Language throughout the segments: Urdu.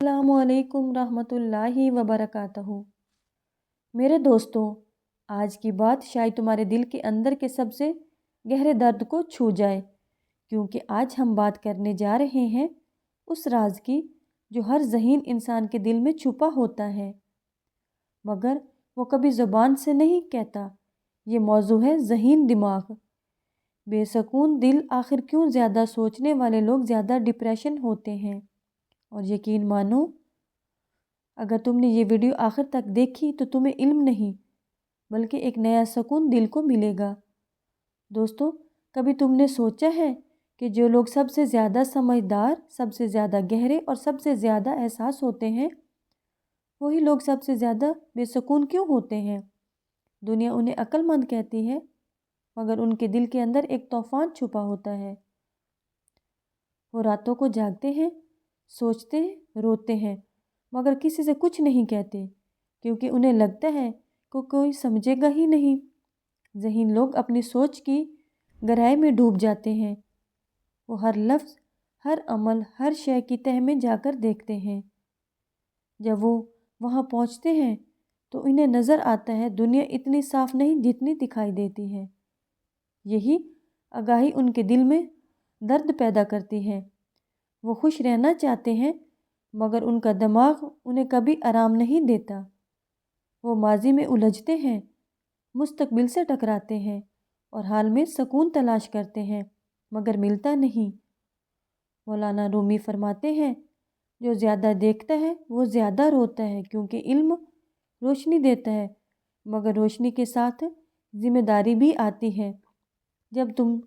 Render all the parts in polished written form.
السلام علیکم رحمۃ اللہ وبرکاتہ۔ میرے دوستوں، آج کی بات شاید تمہارے دل کے اندر کے سب سے گہرے درد کو چھو جائے، کیونکہ آج ہم بات کرنے جا رہے ہیں اس راز کی جو ہر ذہین انسان کے دل میں چھپا ہوتا ہے، مگر وہ کبھی زبان سے نہیں کہتا۔ یہ موضوع ہے ذہین دماغ۔ بے سکون دل۔ آخر کیوں زیادہ سوچنے والے لوگ زیادہ ڈپریشن ہوتے ہیں؟ اور یقین مانو، اگر تم نے یہ ویڈیو آخر تک دیکھی تو تمہیں علم نہیں بلکہ ایک نیا سکون دل کو ملے گا۔ دوستو، کبھی تم نے سوچا ہے کہ جو لوگ سب سے زیادہ سمجھدار، سب سے زیادہ گہرے اور سب سے زیادہ احساس ہوتے ہیں، وہی لوگ سب سے زیادہ بے سکون کیوں ہوتے ہیں؟ دنیا انہیں عقل مند کہتی ہے، مگر ان کے دل کے اندر ایک طوفان چھپا ہوتا ہے۔ وہ راتوں کو جاگتے ہیں، سوچتے ہیں، روتے ہیں، مگر کسی سے کچھ نہیں کہتے، کیونکہ انہیں لگتا ہے کہ کوئی سمجھے گا ہی نہیں۔ ذہین لوگ اپنی سوچ کی گہرائی میں ڈوب جاتے ہیں۔ وہ ہر لفظ، ہر عمل، ہر شے کی تہہ میں جا کر دیکھتے ہیں۔ جب وہ وہاں پہنچتے ہیں تو انہیں نظر آتا ہے دنیا اتنی صاف نہیں جتنی دکھائی دیتی ہے۔ یہی آگاہی ان کے دل میں درد پیدا کرتی ہے۔ وہ خوش رہنا چاہتے ہیں، مگر ان کا دماغ انہیں کبھی آرام نہیں دیتا۔ وہ ماضی میں الجھتے ہیں، مستقبل سے ٹکراتے ہیں اور حال میں سکون تلاش کرتے ہیں، مگر ملتا نہیں۔ مولانا رومی فرماتے ہیں، جو زیادہ دیکھتا ہے وہ زیادہ روتا ہے، کیونکہ علم روشنی دیتا ہے، مگر روشنی کے ساتھ ذمہ داری بھی آتی ہے۔ جب تم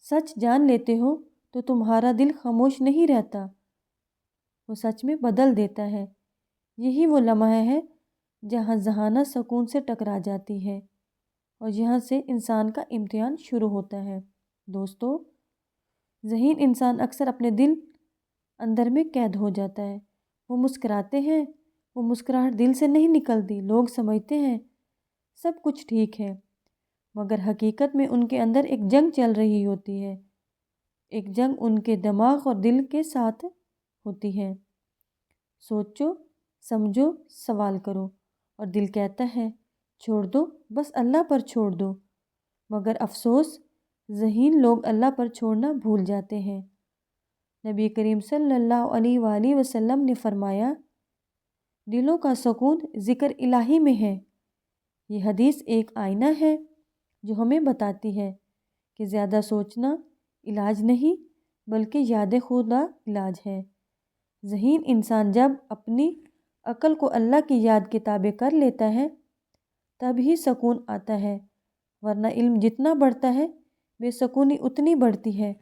سچ جان لیتے ہو تو تمہارا دل خاموش نہیں رہتا، وہ سچ میں بدل دیتا ہے۔ یہی وہ لمحہ ہے جہاں ذہانت سکون سے ٹکرا جاتی ہے اور یہاں سے انسان کا امتحان شروع ہوتا ہے۔ دوستو، ذہین انسان اکثر اپنے دل اندر میں قید ہو جاتا ہے۔ وہ مسکراتے ہیں، وہ مسکراہٹ دل سے نہیں نکلتی۔ لوگ سمجھتے ہیں سب کچھ ٹھیک ہے، مگر حقیقت میں ان کے اندر ایک جنگ چل رہی ہوتی ہے۔ ایک جنگ ان کے دماغ اور دل کے ساتھ ہوتی ہے۔ سوچو، سمجھو، سوال کرو، اور دل کہتا ہے چھوڑ دو، بس اللہ پر چھوڑ دو۔ مگر افسوس، ذہین لوگ اللہ پر چھوڑنا بھول جاتے ہیں۔ نبی کریم صلی اللہ علیہ وآلہ وسلم نے فرمایا، دلوں کا سکون ذکر الہی میں ہے۔ یہ حدیث ایک آئینہ ہے جو ہمیں بتاتی ہے کہ زیادہ سوچنا علاج نہیں بلکہ یاد خدا علاج ہے۔ ذہین انسان جب اپنی عقل کو اللہ کی یاد کے تابع کر لیتا ہے تب ہی سکون آتا ہے، ورنہ علم جتنا بڑھتا ہے بے سکونی اتنی بڑھتی ہے۔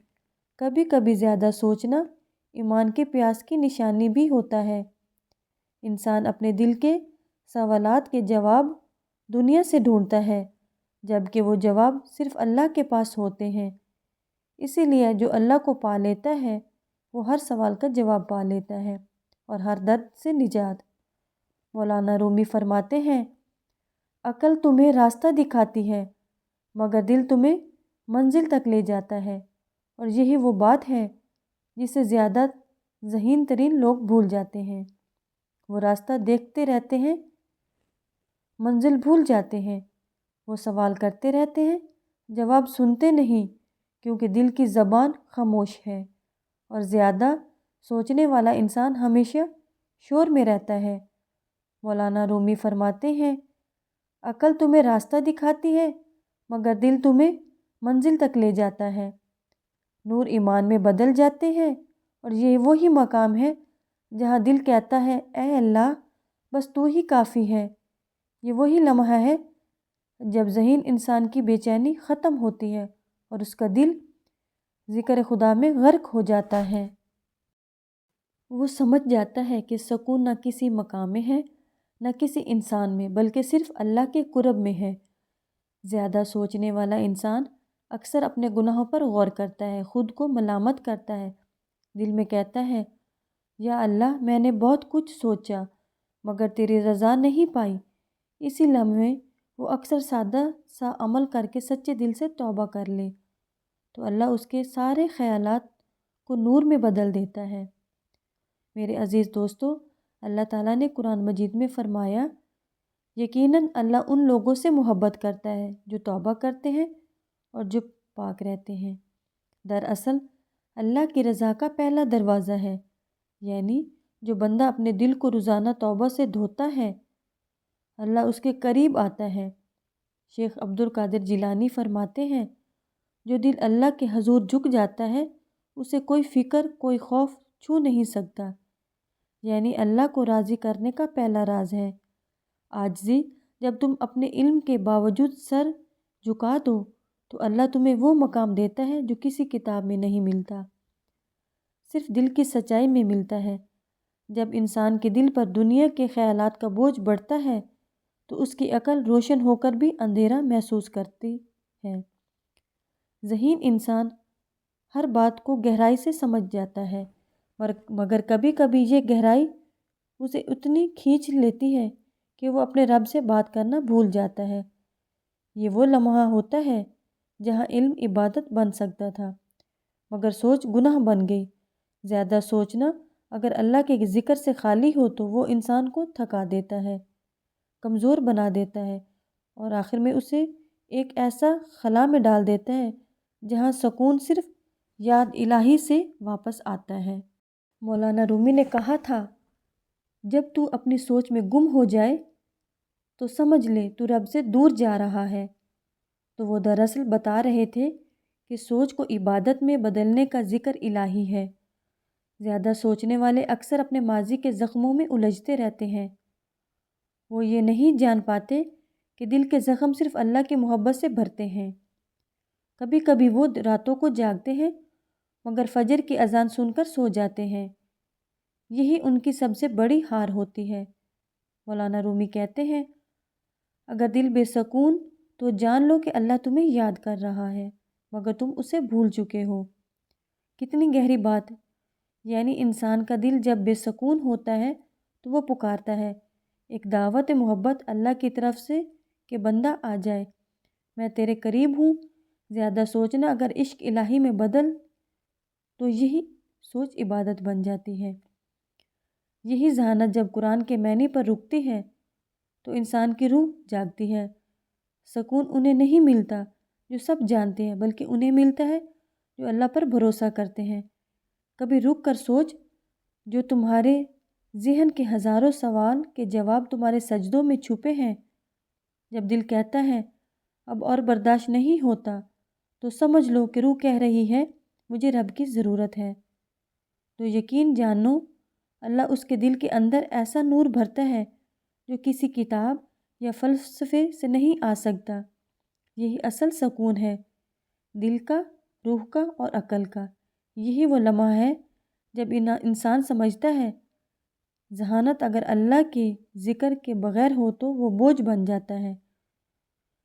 کبھی کبھی زیادہ سوچنا ایمان کے پیاس کی نشانی بھی ہوتا ہے۔ انسان اپنے دل کے سوالات کے جواب دنیا سے ڈھونڈتا ہے، جبکہ وہ جواب صرف اللہ کے پاس ہوتے ہیں۔ اسی لیے جو اللہ کو پا لیتا ہے وہ ہر سوال کا جواب پا لیتا ہے اور ہر درد سے نجات۔ مولانا رومی فرماتے ہیں، عقل تمہیں راستہ دکھاتی ہے، مگر دل تمہیں منزل تک لے جاتا ہے، اور یہی وہ بات ہے جسے زیادہ ذہین ترین لوگ بھول جاتے ہیں۔ وہ راستہ دیکھتے رہتے ہیں، منزل بھول جاتے ہیں۔ وہ سوال کرتے رہتے ہیں، جواب سنتے نہیں، کیونکہ دل کی زبان خاموش ہے، اور زیادہ سوچنے والا انسان ہمیشہ شور میں رہتا ہے۔ مولانا رومی فرماتے ہیں، عقل تمہیں راستہ دکھاتی ہے، مگر دل تمہیں منزل تک لے جاتا ہے۔ نور ایمان میں بدل جاتے ہیں، اور یہ وہی مقام ہے جہاں دل کہتا ہے، اے اللہ، بس تو ہی کافی ہے۔ یہ وہی لمحہ ہے جب ذہین انسان کی بے چینی ختم ہوتی ہے اور اس کا دل ذکر خدا میں غرق ہو جاتا ہے۔ وہ سمجھ جاتا ہے کہ سکون نہ کسی مقام میں ہے، نہ کسی انسان میں، بلکہ صرف اللہ کے قرب میں ہے۔ زیادہ سوچنے والا انسان اکثر اپنے گناہوں پر غور کرتا ہے، خود کو ملامت کرتا ہے، دل میں کہتا ہے، یا اللہ، میں نے بہت کچھ سوچا مگر تیری رضا نہیں پائی۔ اسی لمحے وہ اکثر سادہ سا عمل کر کے سچے دل سے توبہ کر لے تو اللہ اس کے سارے خیالات کو نور میں بدل دیتا ہے۔ میرے عزیز دوستو، اللہ تعالیٰ نے قرآن مجید میں فرمایا، یقیناً اللہ ان لوگوں سے محبت کرتا ہے جو توبہ کرتے ہیں اور جو پاک رہتے ہیں۔ دراصل اللہ کی رضا کا پہلا دروازہ ہے، یعنی جو بندہ اپنے دل کو روزانہ توبہ سے دھوتا ہے، اللہ اس کے قریب آتا ہے۔ شیخ عبد القادر جیلانی فرماتے ہیں، جو دل اللہ کے حضور جھک جاتا ہے اسے کوئی فکر، کوئی خوف چھو نہیں سکتا، یعنی اللہ کو راضی کرنے کا پہلا راز ہے عاجزی۔ جب تم اپنے علم کے باوجود سر جھکا دو تو اللہ تمہیں وہ مقام دیتا ہے جو کسی کتاب میں نہیں ملتا، صرف دل کی سچائی میں ملتا ہے۔ جب انسان کے دل پر دنیا کے خیالات کا بوجھ بڑھتا ہے تو اس کی عقل روشن ہو کر بھی اندھیرا محسوس کرتی ہے۔ ذہین انسان ہر بات کو گہرائی سے سمجھ جاتا ہے، مگر کبھی کبھی یہ گہرائی اسے اتنی کھینچ لیتی ہے کہ وہ اپنے رب سے بات کرنا بھول جاتا ہے۔ یہ وہ لمحہ ہوتا ہے جہاں علم عبادت بن سکتا تھا مگر سوچ گناہ بن گئی۔ زیادہ سوچنا اگر اللہ کے ذکر سے خالی ہو تو وہ انسان کو تھکا دیتا ہے، کمزور بنا دیتا ہے اور آخر میں اسے ایک ایسا خلا میں ڈال دیتا ہے جہاں سکون صرف یاد الہی سے واپس آتا ہے۔ مولانا رومی نے کہا تھا، جب تو اپنی سوچ میں گم ہو جائے تو سمجھ لے تو رب سے دور جا رہا ہے۔ تو وہ دراصل بتا رہے تھے کہ سوچ کو عبادت میں بدلنے کا ذکر الہی ہے۔ زیادہ سوچنے والے اکثر اپنے ماضی کے زخموں میں الجھتے رہتے ہیں۔ وہ یہ نہیں جان پاتے کہ دل کے زخم صرف اللہ کی محبت سے بھرتے ہیں۔ کبھی کبھی وہ راتوں کو جاگتے ہیں مگر فجر کی اذان سن کر سو جاتے ہیں، یہی ان کی سب سے بڑی ہار ہوتی ہے۔ مولانا رومی کہتے ہیں، اگر دل بے سکون تو جان لو کہ اللہ تمہیں یاد کر رہا ہے مگر تم اسے بھول چکے ہو۔ کتنی گہری بات! یعنی انسان کا دل جب بے سکون ہوتا ہے تو وہ پکارتا ہے، ایک دعوت محبت اللہ کی طرف سے کہ بندہ آ جائے، میں تیرے قریب ہوں۔ زیادہ سوچنا اگر عشق الہی میں بدل تو یہی سوچ عبادت بن جاتی ہے۔ یہی ذہانت جب قرآن کے معنی پر رکتی ہے تو انسان کی روح جاگتی ہے۔ سکون انہیں نہیں ملتا جو سب جانتے ہیں، بلکہ انہیں ملتا ہے جو اللہ پر بھروسہ کرتے ہیں۔ کبھی رک کر سوچ، جو تمہارے ذہن کے ہزاروں سوال کے جواب تمہارے سجدوں میں چھپے ہیں۔ جب دل کہتا ہے اب اور برداشت نہیں ہوتا تو سمجھ لو کہ روح کہہ رہی ہے مجھے رب کی ضرورت ہے۔ تو یقین جانو اللہ اس کے دل کے اندر ایسا نور بھرتا ہے جو کسی کتاب یا فلسفے سے نہیں آ سکتا۔ یہی اصل سکون ہے، دل کا، روح کا اور عقل کا۔ یہی وہ لمحہ ہے جب انسان سمجھتا ہے ذہانت اگر اللہ کے ذکر کے بغیر ہو تو وہ بوجھ بن جاتا ہے۔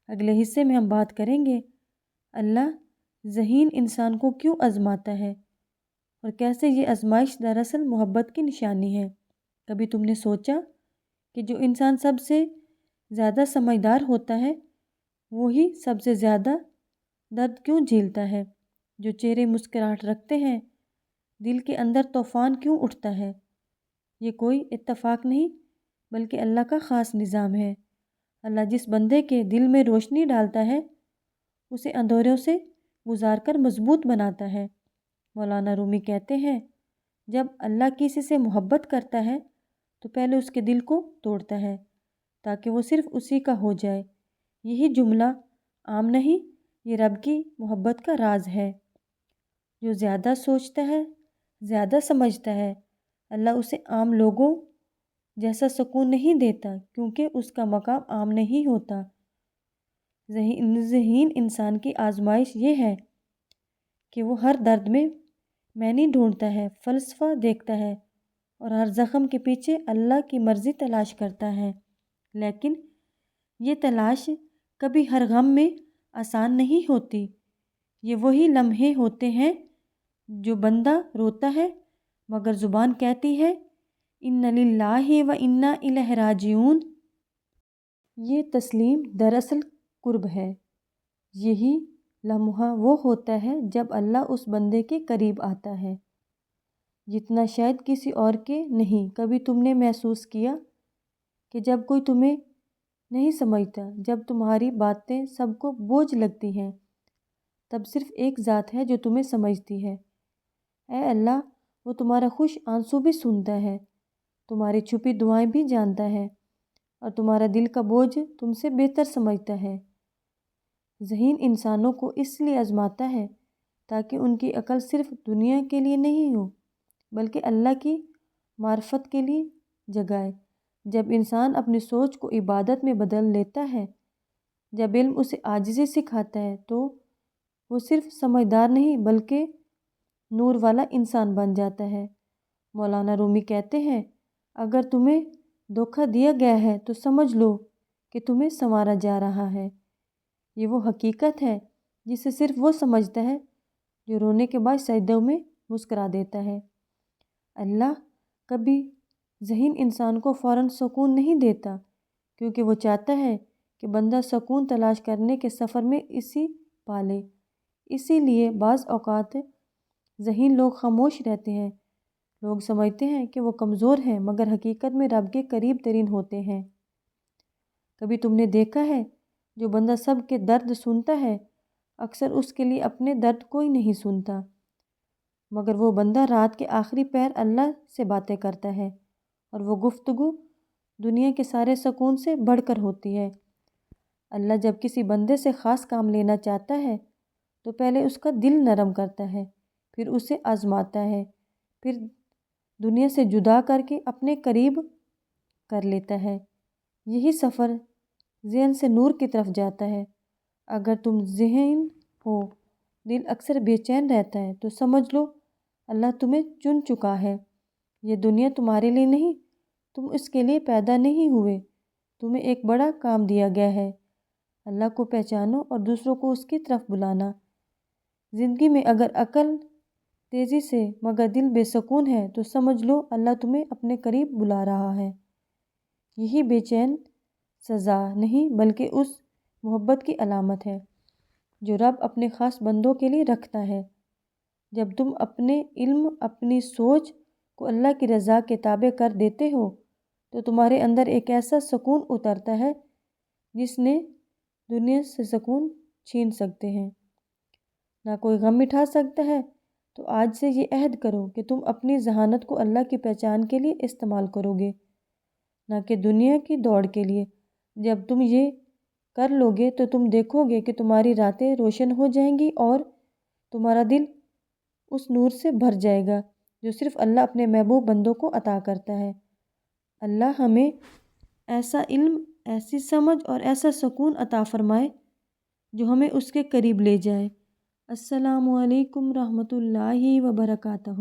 اگلے حصے میں ہم بات کریں گے اللہ ذہین انسان کو کیوں آزماتا ہے اور کیسے یہ آزمائش دراصل محبت کی نشانی ہے۔ کبھی تم نے سوچا کہ جو انسان سب سے زیادہ سمجھدار ہوتا ہے وہی سب سے زیادہ درد کیوں جھیلتا ہے؟ جو چہرے مسکراہٹ رکھتے ہیں دل کے اندر طوفان کیوں اٹھتا ہے؟ یہ کوئی اتفاق نہیں بلکہ اللہ کا خاص نظام ہے۔ اللہ جس بندے کے دل میں روشنی ڈالتا ہے اسے اندھیروں سے گزار کر مضبوط بناتا ہے۔ مولانا رومی کہتے ہیں، جب اللہ کسی سے محبت کرتا ہے تو پہلے اس کے دل کو توڑتا ہے تاکہ وہ صرف اسی کا ہو جائے۔ یہی جملہ عام نہیں، یہ رب کی محبت کا راز ہے۔ جو زیادہ سوچتا ہے، زیادہ سمجھتا ہے، اللہ اسے عام لوگوں جیسا سکون نہیں دیتا کیونکہ اس کا مقام عام نہیں ہوتا۔ ذہین انسان کی آزمائش یہ ہے کہ وہ ہر درد میں معنی ڈھونڈتا ہے، فلسفہ دیکھتا ہے اور ہر زخم کے پیچھے اللہ کی مرضی تلاش کرتا ہے، لیکن یہ تلاش کبھی ہر غم میں آسان نہیں ہوتی۔ یہ وہی لمحے ہوتے ہیں جو بندہ روتا ہے مگر زبان کہتی ہے اِنَّ لِلَّهِ وَإِنَّا إِلَيْهِ رَاجِعُونَ۔ یہ تسلیم دراصل قرب ہے۔ یہی لمحہ وہ ہوتا ہے جب اللہ اس بندے کے قریب آتا ہے۔ جتنا شاید کسی اور کے نہیں۔ کبھی تم نے محسوس کیا کہ جب کوئی تمہیں نہیں سمجھتا، جب تمہاری باتیں سب کو بوجھ لگتی ہیں، تب صرف ایک ذات ہے جو تمہیں سمجھتی ہے۔ اے اللہ، وہ تمہارا خوش آنسو بھی سنتا ہے، تمہاری چھپی دعائیں بھی جانتا ہے، اور تمہارا دل کا بوجھ تم سے بہتر سمجھتا ہے۔ ذہین انسانوں کو اس لیے آزماتا ہے تاکہ ان کی عقل صرف دنیا کے لیے نہیں ہو بلکہ اللہ کی معرفت کے لیے جگائے۔ جب انسان اپنی سوچ کو عبادت میں بدل لیتا ہے، جب علم اسے عاجزی سکھاتا ہے، تو وہ صرف سمجھدار نہیں بلکہ نور والا انسان بن جاتا ہے۔ مولانا رومی کہتے ہیں، اگر تمہیں دھوکہ دیا گیا ہے تو سمجھ لو کہ تمہیں سنوارا جا رہا ہے۔ یہ وہ حقیقت ہے جسے صرف وہ سمجھتا ہے جو رونے کے بعد سجدوں میں مسکرا دیتا ہے۔ اللہ کبھی ذہین انسان کو فوراً سکون نہیں دیتا، کیونکہ وہ چاہتا ہے کہ بندہ سکون تلاش کرنے کے سفر میں اسی پالے۔ اسی لیے بعض اوقات ذہین لوگ خاموش رہتے ہیں۔ لوگ سمجھتے ہیں کہ وہ کمزور ہیں، مگر حقیقت میں رب کے قریب ترین ہوتے ہیں۔ کبھی تم نے دیکھا ہے جو بندہ سب کے درد سنتا ہے، اکثر اس کے لیے اپنے درد کوئی نہیں سنتا، مگر وہ بندہ رات کے آخری پہر اللہ سے باتیں کرتا ہے، اور وہ گفتگو دنیا کے سارے سکون سے بڑھ کر ہوتی ہے۔ اللہ جب کسی بندے سے خاص کام لینا چاہتا ہے تو پہلے اس کا دل نرم کرتا ہے، پھر اسے آزماتا ہے، پھر دنیا سے جدا کر کے اپنے قریب کر لیتا ہے۔ یہی سفر ذہن سے نور کی طرف جاتا ہے۔ اگر تم ذہین ہو، دل اکثر بے چین رہتا ہے، تو سمجھ لو اللہ تمہیں چن چکا ہے۔ یہ دنیا تمہارے لیے نہیں، تم اس کے لیے پیدا نہیں ہوئے، تمہیں ایک بڑا کام دیا گیا ہے، اللہ کو پہچانو اور دوسروں کو اس کی طرف بلانا۔ زندگی میں اگر عقل تیزی سے مگر دل بے سکون ہے تو سمجھ لو اللہ تمہیں اپنے قریب بلا رہا ہے۔ یہی بے چین سزا نہیں بلکہ اس محبت کی علامت ہے جو رب اپنے خاص بندوں کے لیے رکھتا ہے۔ جب تم اپنے علم، اپنی سوچ کو اللہ کی رضا کے تابع کر دیتے ہو تو تمہارے اندر ایک ایسا سکون اترتا ہے جس نے دنیا سے سکون چھین سکتے ہیں، نہ کوئی غم مٹھا سکتا ہے۔ تو آج سے یہ عہد کرو کہ تم اپنی ذہانت کو اللہ کی پہچان کے لیے استعمال کرو گے، نہ کہ دنیا کی دوڑ کے لیے۔ جب تم یہ کر لو گے تو تم دیکھو گے کہ تمہاری راتیں روشن ہو جائیں گی اور تمہارا دل اس نور سے بھر جائے گا جو صرف اللہ اپنے محبوب بندوں کو عطا کرتا ہے۔ اللہ ہمیں ایسا علم، ایسی سمجھ اور ایسا سکون عطا فرمائے جو ہمیں اس کے قریب لے جائے۔ السلام علیکم رحمۃ اللہ وبرکاتہ۔